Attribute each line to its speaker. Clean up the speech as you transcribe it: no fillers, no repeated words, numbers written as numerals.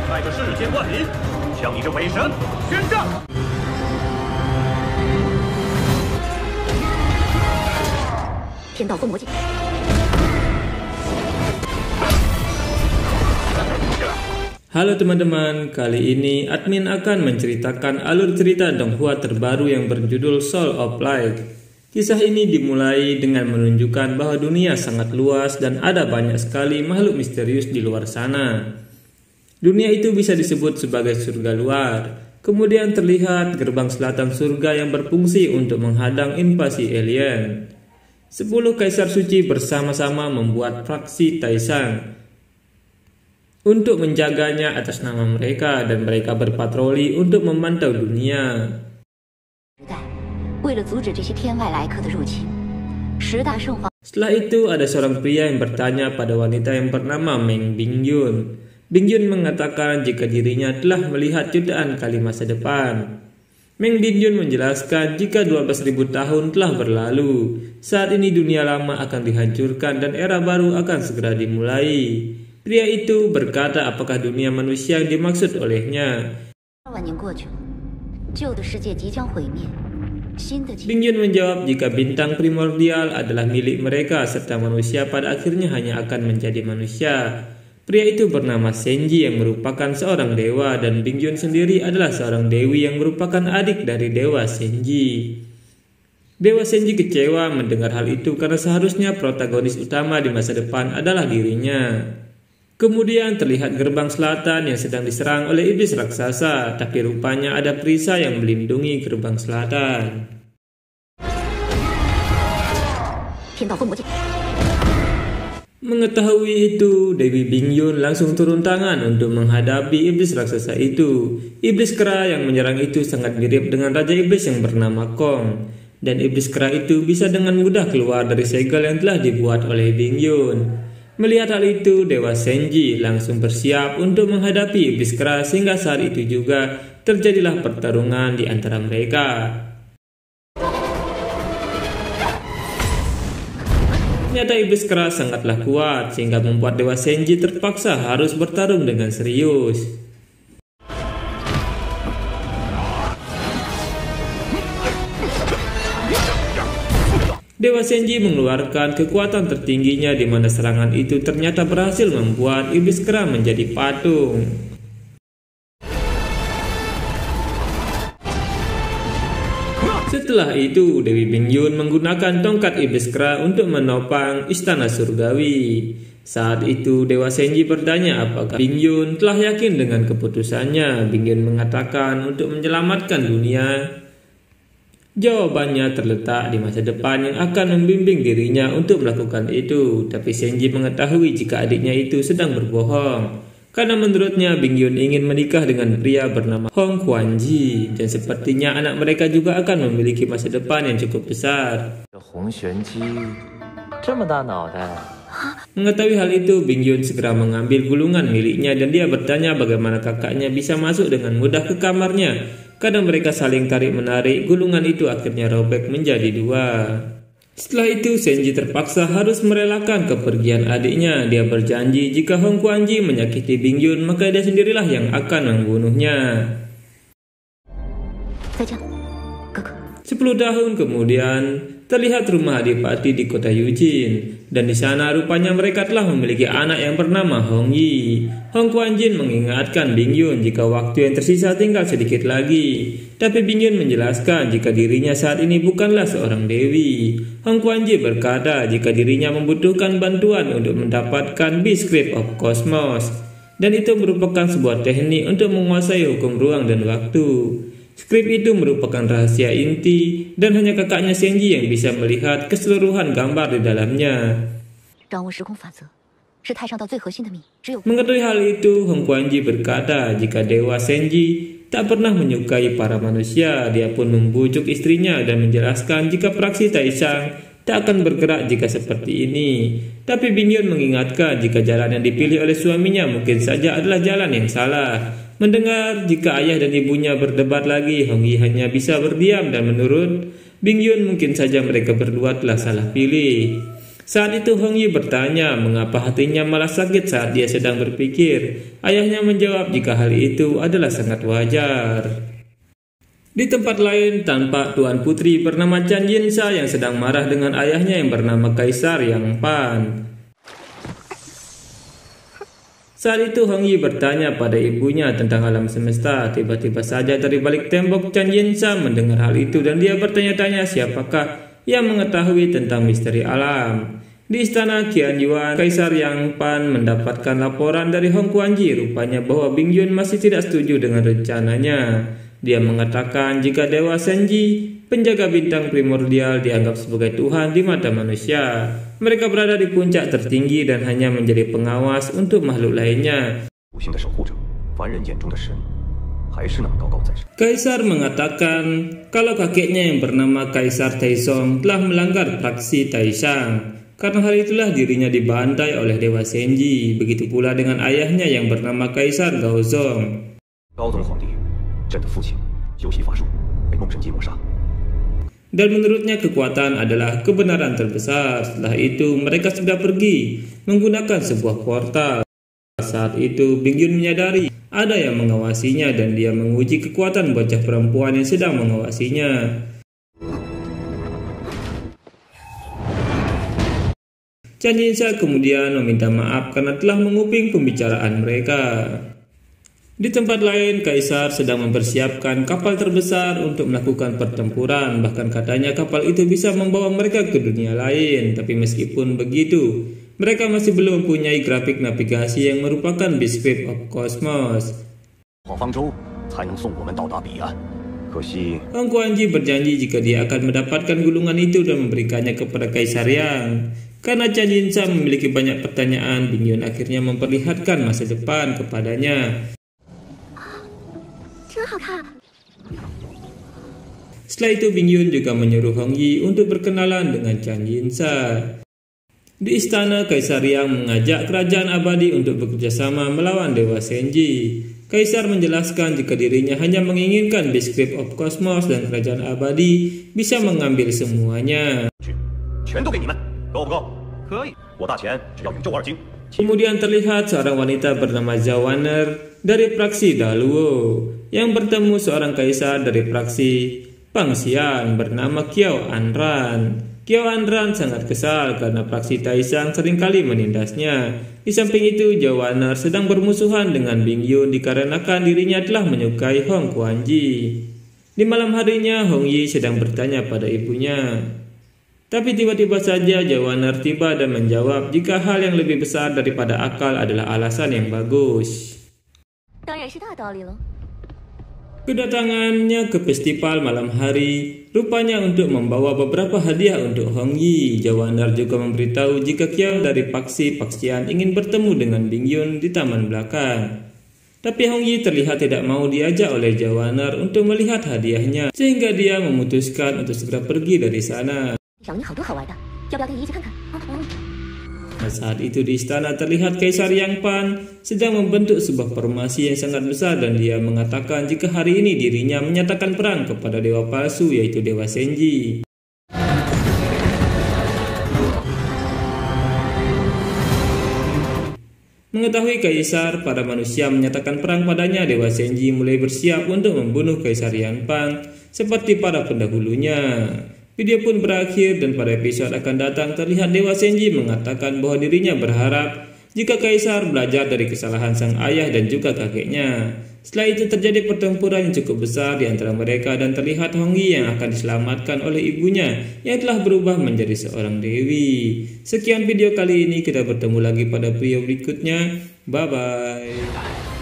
Speaker 1: 带着世间万民，向你这伪神宣战！
Speaker 2: 天道封魔镜。
Speaker 3: Halo teman-teman, kali ini admin akan menceritakan alur cerita Donghua terbaru yang berjudul Soul of Light. Kisah ini dimulai dengan menunjukkan bahwa dunia sangat luas dan ada banyak sekali makhluk misterius di luar sana. Dunia itu bisa disebut sebagai surga luar. Kemudian terlihat gerbang selatan surga yang berfungsi untuk menghadang invasi alien. 10 kaisar suci bersama-sama membuat fraksi Taishan untuk menjaganya atas nama mereka, dan mereka berpatroli untuk memantau dunia. Setelah itu ada seorang pria yang bertanya pada wanita yang bernama Meng Bingyun. Bingyun mengatakan jika dirinya telah melihat jutaan kali masa depan. Meng Bingyun menjelaskan jika 12.000 tahun telah berlalu, saat ini dunia lama akan dihancurkan dan era baru akan segera dimulai. Pria itu berkata apakah dunia manusia yang dimaksud olehnya. Bingyun menjawab jika bintang primordial adalah milik mereka serta manusia pada akhirnya hanya akan menjadi manusia. Pria itu bernama Senji yang merupakan seorang dewa, dan Bingyun sendiri adalah seorang dewi yang merupakan adik dari dewa Senji. Dewa Senji kecewa mendengar hal itu karena seharusnya protagonis utama di masa depan adalah dirinya. Kemudian terlihat gerbang selatan yang sedang diserang oleh iblis raksasa, tapi rupanya ada perisai yang melindungi gerbang selatan. Mengetahui itu, Dewi Bingyun langsung turun tangan untuk menghadapi iblis raksasa itu. Iblis kera yang menyerang itu sangat mirip dengan Raja Iblis yang bernama Kong. Dan iblis kera itu bisa dengan mudah keluar dari segel yang telah dibuat oleh Bingyun. Melihat hal itu, Dewa Senji langsung bersiap untuk menghadapi iblis kera, sehingga saat itu juga terjadilah pertarungan di antara mereka. Ternyata iblis keras sangatlah kuat sehingga membuat Dewa Senji terpaksa harus bertarung dengan serius. Dewa Senji mengeluarkan kekuatan tertingginya di mana serangan itu ternyata berhasil membuat iblis kera menjadi patung. Setelah itu, Dewi Bingyun menggunakan tongkat iblis kera untuk menopang istana surgawi. Saat itu, Dewa Senji bertanya apakah Bingyun telah yakin dengan keputusannya. Bingyun mengatakan untuk menyelamatkan dunia, jawabannya terletak di masa depan yang akan membimbing dirinya untuk melakukan itu. Tapi Senji mengetahui jika adiknya itu sedang berbohong. Karena menurutnya Bingyun ingin menikah dengan pria bernama Hong Quanji, dan sepertinya anak mereka juga akan memiliki masa depan yang cukup besar. Mengetahui hal itu, Bingyun segera mengambil gulungan miliknya dan dia bertanya bagaimana kakaknya bisa masuk dengan mudah ke kamarnya. Karena mereka saling tarik-menarik, gulungan itu akhirnya robek menjadi 2. Setelah itu, Senji terpaksa harus merelakan kepergian adiknya. Dia berjanji jika Hong Quanji menyakiti Bingyun, maka dia sendirilah yang akan membunuhnya. 10 tahun kemudian, terlihat rumah Adipati di kota Yujin, dan di sana rupanya mereka telah memiliki anak yang bernama Hong Yi. Hong Quanjin mengingatkan Bingyun jika waktu yang tersisa tinggal sedikit lagi, tapi Bingyun menjelaskan jika dirinya saat ini bukanlah seorang dewi. Hong Quanji berkata jika dirinya membutuhkan bantuan untuk mendapatkan B-Script of Cosmos, dan itu merupakan sebuah teknik untuk menguasai hukum ruang dan waktu. Skrip itu merupakan rahasia inti dan hanya kakaknya Senji yang bisa melihat keseluruhan gambar di dalamnya. Mengetahui hal itu, Hong Quanji berkata jika Dewa Senji tak pernah menyukai para manusia. Dia pun membujuk istrinya dan menjelaskan jika fraksi Taishan tak akan bergerak jika seperti ini. Tapi Bingyun mengingatkan jika jalan yang dipilih oleh suaminya mungkin saja adalah jalan yang salah. Mendengar jika ayah dan ibunya berdebat lagi, Hong Yi hanya bisa berdiam dan menurut Bingyun mungkin saja mereka berdua telah salah pilih. Saat itu Hong Yi bertanya mengapa hatinya malah sakit saat dia sedang berpikir. Ayahnya menjawab jika hal itu adalah sangat wajar. Di tempat lain tampak Tuan Putri bernama Chan Yinsa yang sedang marah dengan ayahnya yang bernama Kaisar Yang Pan. Saat itu Hong Yi bertanya pada ibunya tentang alam semesta. Tiba-tiba saja dari balik tembok Chan Yinsa mendengar hal itu dan dia bertanya-tanya siapakah yang mengetahui tentang misteri alam. Di istana Qian Yuan, Kaisar Yang Pan mendapatkan laporan dari Hong Kuanji. Rupanya bahwa Bing Yun masih tidak setuju dengan rencananya. Dia mengatakan jika Dewa Senji, penjaga bintang primordial, dianggap sebagai Tuhan di mata manusia. Mereka berada di puncak tertinggi dan hanya menjadi pengawas untuk makhluk lainnya. Kaisar mengatakan kalau kakeknya yang bernama Kaisar Taizong telah melanggar praksi Taishang. Karena hal itulah dirinya dibantai oleh Dewa Senji. Begitu pula dengan ayahnya yang bernama Kaisar Gaozong. Dan menurutnya kekuatan adalah kebenaran terbesar. Setelah itu mereka sudah pergi menggunakan sebuah portal. Saat itu Bing Yun menyadari ada yang mengawasinya dan dia menguji kekuatan bocah perempuan yang sedang mengawasinya. Chan Yinsa kemudian meminta maaf karena telah menguping pembicaraan mereka. Di tempat lain, Kaisar sedang mempersiapkan kapal terbesar untuk melakukan pertempuran. Bahkan katanya kapal itu bisa membawa mereka ke dunia lain. Tapi meskipun begitu, mereka masih belum mempunyai grafik navigasi yang merupakan Bispeed of Cosmos. Hong Kuanji berjanji jika dia akan mendapatkan gulungan itu dan memberikannya kepada Kaisar Yang. Karena Chan Yinsa memiliki banyak pertanyaan, Bing Yun akhirnya memperlihatkan masa depan kepadanya. Setelah itu Bing Yun juga menyuruh Hong Yi untuk berkenalan dengan Chan Yinsa. Di istana, Kaisar Yang mengajak kerajaan abadi untuk bekerjasama melawan Dewa Senji. Kaisar menjelaskan jika dirinya hanya menginginkan Bispeed of Cosmos dan kerajaan abadi bisa mengambil semuanya. Kemudian terlihat seorang wanita bernama Zhao Wan'er dari praksi Daluo yang bertemu seorang kaisar dari praksi Pangxian bernama Qiao Anran. Qiao Anran sangat kesal karena praksi Taishang seringkali menindasnya. Di samping itu, Zhao Wan'er sedang bermusuhan dengan Bing Yun dikarenakan dirinya telah menyukai Hong Kuanji. Di malam harinya, Hong Yi sedang bertanya pada ibunya. Tapi tiba-tiba saja Zhao Wan'er tiba dan menjawab jika hal yang lebih besar daripada akal adalah alasan yang bagus. Kedatangannya ke festival malam hari rupanya untuk membawa beberapa hadiah untuk Hong Yi. Zhao Wan'er juga memberitahu jika Qiao dari Paksian ingin bertemu dengan Bing Yun di taman belakang. Tapi Hong Yi terlihat tidak mau diajak oleh Zhao Wan'er untuk melihat hadiahnya, sehingga dia memutuskan untuk segera pergi dari sana. Saat itu di istana terlihat Kaisar Yang Pan sedang membentuk sebuah formasi yang sangat besar dan dia mengatakan jika hari ini dirinya menyatakan perang kepada dewa palsu yaitu Dewa Senji. Mengetahui Kaisar, para manusia menyatakan perang padanya. Dewa Senji mulai bersiap untuk membunuh Kaisar Yang Pan seperti para pendahulunya. Video pun berakhir dan pada episode akan datang terlihat Dewa Senji mengatakan bahwa dirinya berharap jika Kaisar belajar dari kesalahan sang ayah dan juga kakeknya. Setelah itu terjadi pertempuran yang cukup besar di antara mereka dan terlihat Hong Yi yang akan diselamatkan oleh ibunya yang telah berubah menjadi seorang dewi. Sekian video kali ini, kita bertemu lagi pada video berikutnya. Bye bye.